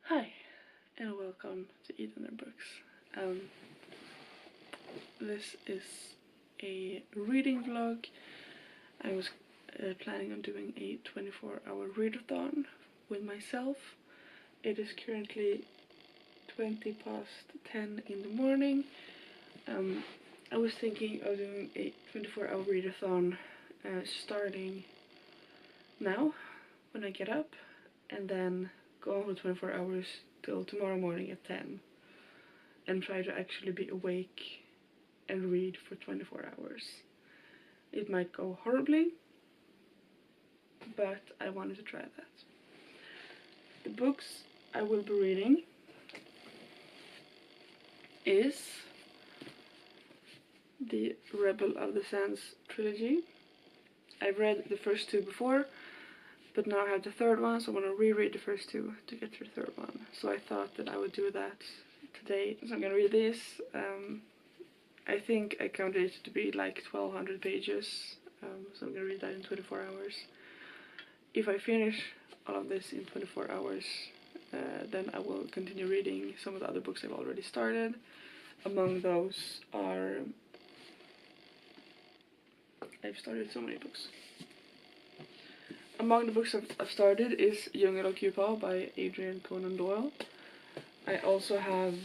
Hi, and welcome to ida.vestman Books. This is a reading vlog. I was planning on doing a 24-hour read-a-thon with myself. It is currently 10:20 in the morning. I was thinking of doing a 24-hour read-a-thon starting now when I get up, and then go on for 24 hours till tomorrow morning at 10 and try to actually be awake and read for 24 hours. It might go horribly, but I wanted to try that. The books I will be reading is the Rebel of the Sands trilogy. I've read the first two before, but now I have the third one, so I want to reread the first two to get to the third one. So I thought that I would do that today. So I'm gonna read this. I think I counted it to be like 1200 pages, so I'm gonna read that in 24 hours. If I finish all of this in 24 hours, then I will continue reading some of the other books I've already started. Among those are... I've started so many books. Among the books I've started is Djungel och djuphav by Adrian Conan Doyle. I also have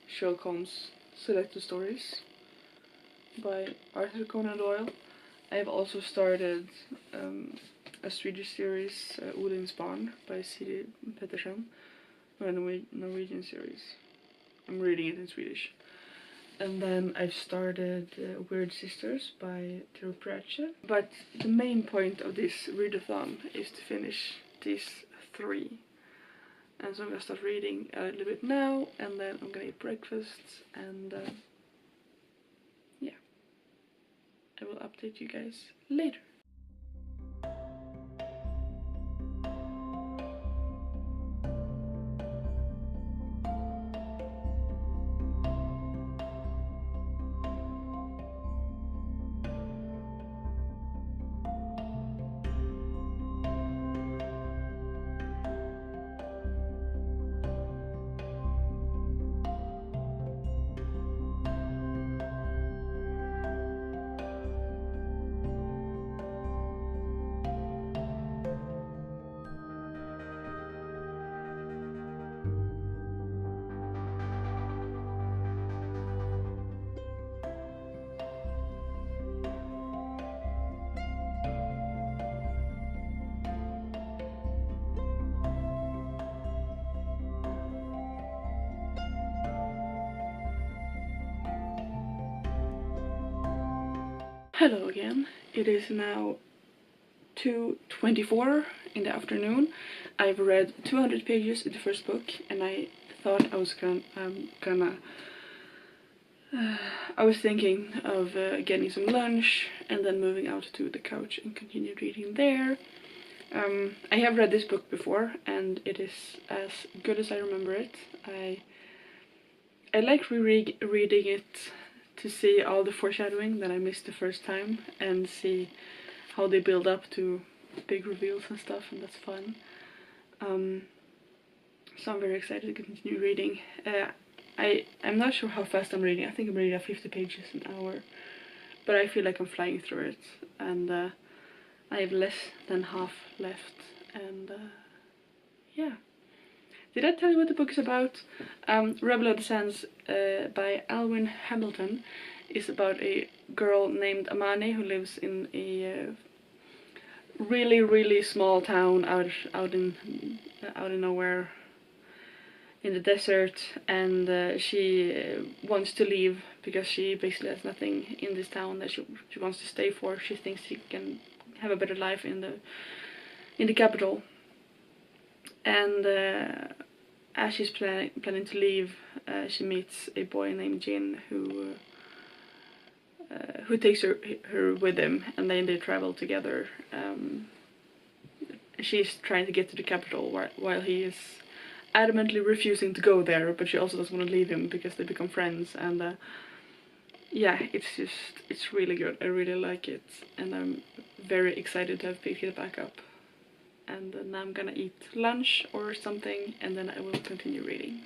Sherlock Holmes Selected Stories by Arthur Conan Doyle. I have also started a Swedish series, Odin's Barn by C.D. Pettersson, a Norwegian series. I'm reading it in Swedish. And then I've started Weird Sisters by Theo Pratchett. But the main point of this read-a-thon is to finish these three. And so I'm gonna start reading a little bit now, and then I'm gonna eat breakfast, and yeah. I will update you guys later. Hello again. It is now 2:24 in the afternoon. I've read 200 pages in the first book, and I thought I was I was thinking of getting some lunch and then moving out to the couch and continue reading there. I have read this book before, and it is as good as I remember it. I like rereading it to see all the foreshadowing that I missed the first time, and see how they build up to big reveals and stuff, and that's fun. So I'm very excited to continue reading. I'm not sure how fast I'm reading. I think I'm reading at 50 pages an hour, but I feel like I'm flying through it, and I have less than half left, and yeah. Did I tell you what the book is about? Rebel of the Sands by Alwyn Hamilton is about a girl named Amani who lives in a really small town out in nowhere in the desert, and she wants to leave because she basically has nothing in this town that she wants to stay for. She thinks she can have a better life in the capital. And as she's planning to leave, she meets a boy named Jin who takes her with him, and then they travel together. She's trying to get to the capital while he is adamantly refusing to go there, but she also doesn't want to leave him because they become friends. And yeah, it's really good. I really like it, and I'm very excited to have picked it back up. and now I'm gonna eat lunch or something, and then I will continue reading.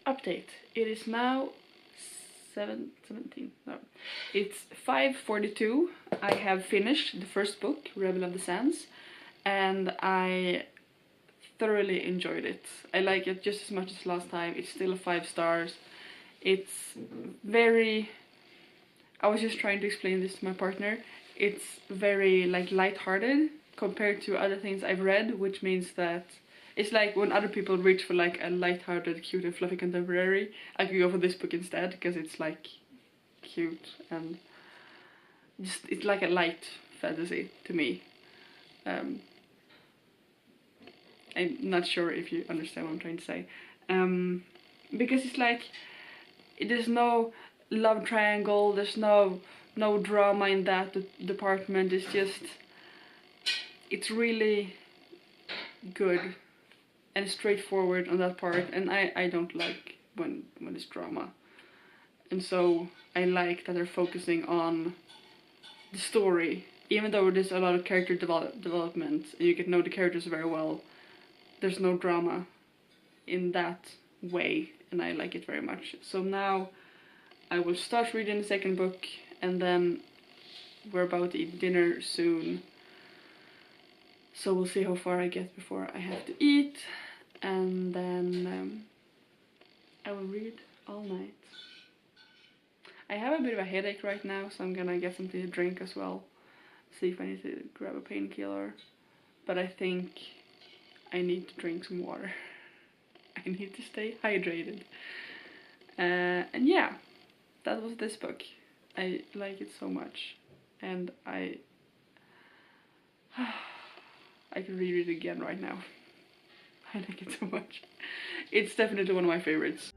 Update. It is now 17. No, it's 5:42. I have finished the first book, Rebel of the Sands, and I thoroughly enjoyed it. I like it just as much as last time. It's still 5 stars. It's very... I was just trying to explain this to my partner. It's very like light-hearted compared to other things I've read, which means that it's like when other people reach for like a light-hearted, cute and fluffy contemporary, I could go for this book instead because it's like cute and just it's like a light fantasy to me. I'm not sure if you understand what I'm trying to say. Because it's like there's no love triangle, there's no drama in that department. It's just, it's really good and straightforward on that part, and I don't like when it's drama. And so I like that they're focusing on the story, even though there's a lot of character development and you get to know the characters very well. There's no drama in that way, and I like it very much. So now I will start reading the second book, and then we're about to eat dinner soon. So we'll see how far I get before I have to eat, and then I will read all night. I have a bit of a headache right now, so I'm gonna get something to drink as well. See if I need to grab a painkiller. But I think I need to drink some water. I need to stay hydrated. And yeah, that was this book. I like it so much, and I could reread it again right now. I like it so much. It's definitely one of my favorites.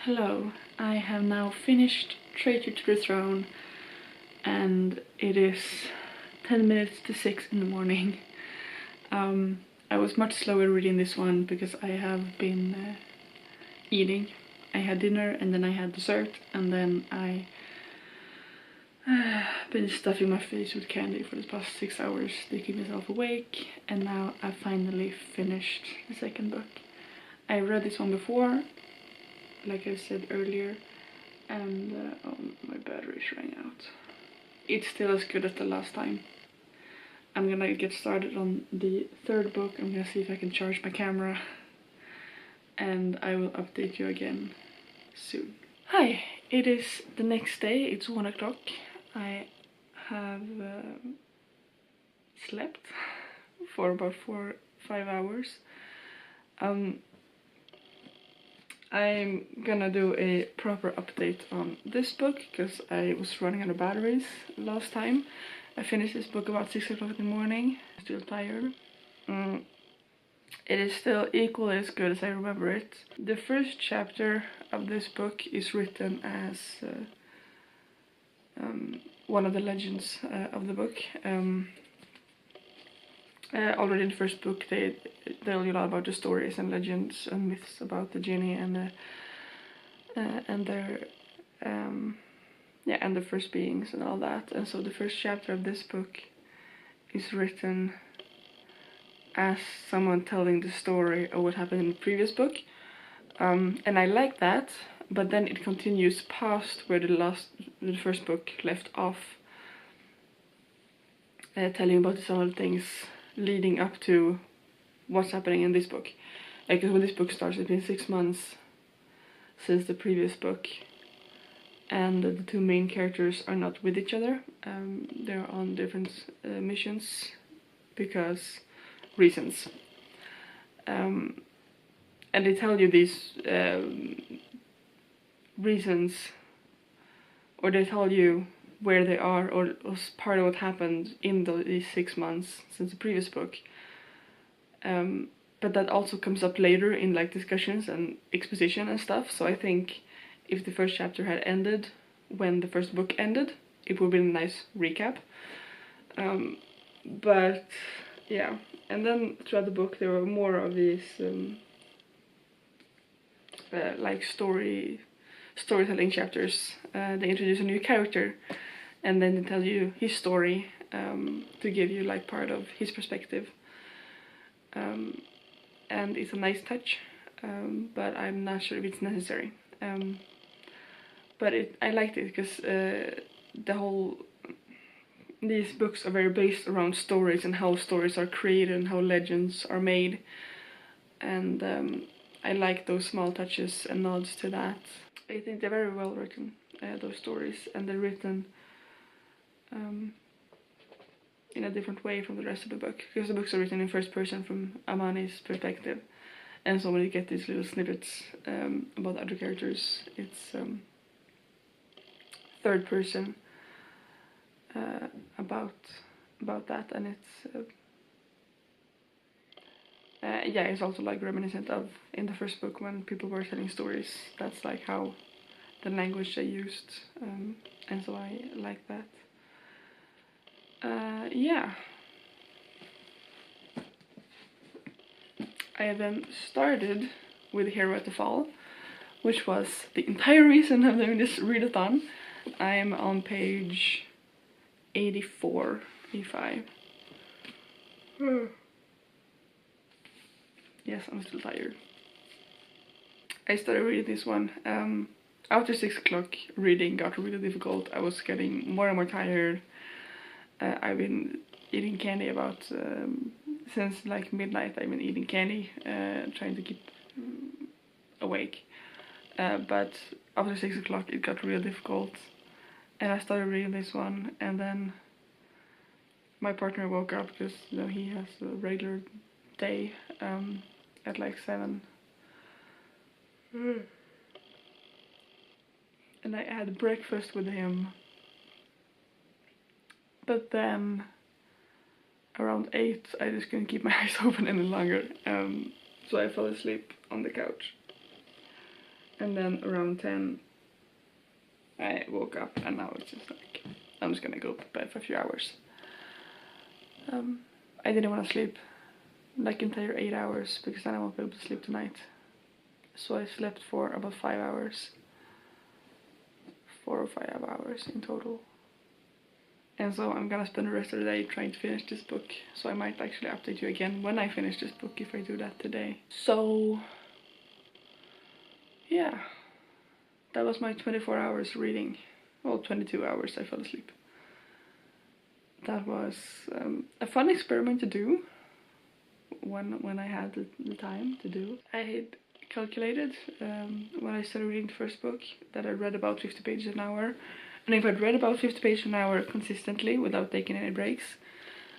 Hello, I have now finished Traitor to the Throne and it is 10 minutes to 6 in the morning. I was much slower reading this one because I have been eating. I had dinner and then I had dessert and then I been stuffing my face with candy for the past 6 hours to keep myself awake, and now I finally finished the second book. I read this one before, like I said earlier, and oh, my battery's running out. It's still as good as the last time. I'm gonna get started on the third book. I'm gonna see if I can charge my camera, and I will update you again soon. Hi, it is the next day. It's 1 o'clock. I have slept for about 4-5 hours. I'm gonna do a proper update on this book because I was running out of batteries last time. I finished this book about 6 o'clock in the morning. I'm still tired. It is still equally as good as I remember it. The first chapter of this book is written as one of the legends of the book. Already in the first book they tell you a lot about the stories and legends and myths about the genie and their and the first beings and all that. And so the first chapter of this book is written as someone telling the story of what happened in the previous book, and I like that. But then it continues past where the first book left off, telling about some of the things leading up to what's happening in this book. Like when this book starts, it's been 6 months since the previous book, and the two main characters are not with each other. They're on different missions because reasons. And they tell you these reasons, or they tell you where they are, or was part of what happened in these 6 months since the previous book. But that also comes up later in like discussions and exposition and stuff. So I think if the first chapter had ended when the first book ended, it would have been a nice recap. But yeah, and then throughout the book there were more of these like storytelling chapters. They introduce a new character and then they tell you his story to give you like part of his perspective. And it's a nice touch, but I'm not sure if it's necessary. But I liked it because these books are very based around stories and how stories are created and how legends are made, and I like those small touches and nods to that. I think they're very well written, those stories, and they're written in a different way from the rest of the book, because the books are written in first person from Amani's perspective, and so when you get these little snippets about other characters, it's third person about that, and it's yeah, it's also like reminiscent of in the first book when people were telling stories. That's like how the language they used, and so I like that. Yeah. I then started with Hero at the Fall, which was the entire reason I'm doing this read-a-thon. I'm on page 84, 85. Yes, I'm still tired. I started reading this one. After 6 o'clock, reading got really difficult. I was getting more and more tired. I've been eating candy about since like midnight. I've been eating candy, trying to keep awake. But after 6 o'clock, it got real difficult, and I started reading this one. And then my partner woke up because he has a regular day at like 7. And I had breakfast with him. But then around 8 I just couldn't keep my eyes open any longer, so I fell asleep on the couch. And then around 10 I woke up, and now it's just like, I'm just gonna go to bed for a few hours. I didn't want to sleep like entire 8 hours because then I won't be able to sleep tonight. So I slept for about 5 hours. 4 or 5 hours in total. And so I'm gonna spend the rest of the day trying to finish this book. So I might actually update you again when I finish this book if I do that today. So yeah, that was my 24 hours reading. Well, 22 hours I fell asleep. That was a fun experiment to do when I had the time to do. I had calculated when I started reading the first book that I read about 50 pages an hour. And if I'd read about 50 pages an hour consistently without taking any breaks,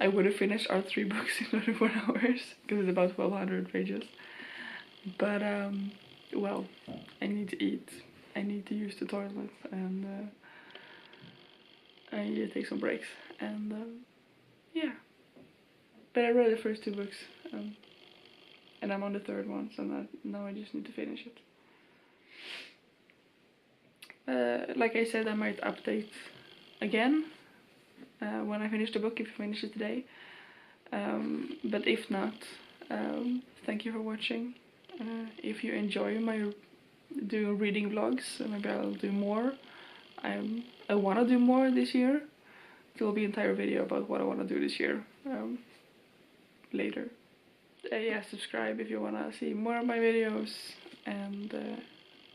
I would have finished our 3 books in 24 hours because it's about 1200 pages. But well, I need to eat, I need to use the toilet, and I need to take some breaks, and yeah. But I read the first 2 books, and I'm on the 3rd one, so now I just need to finish it. Like I said, I might update again when I finish the book, if I finish it today. But if not, thank you for watching. If you enjoy my reading vlogs, maybe I'll do more. I want to do more this year. There will be an entire video about what I want to do this year later. Yeah, subscribe if you want to see more of my videos, and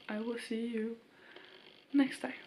I will see you next time.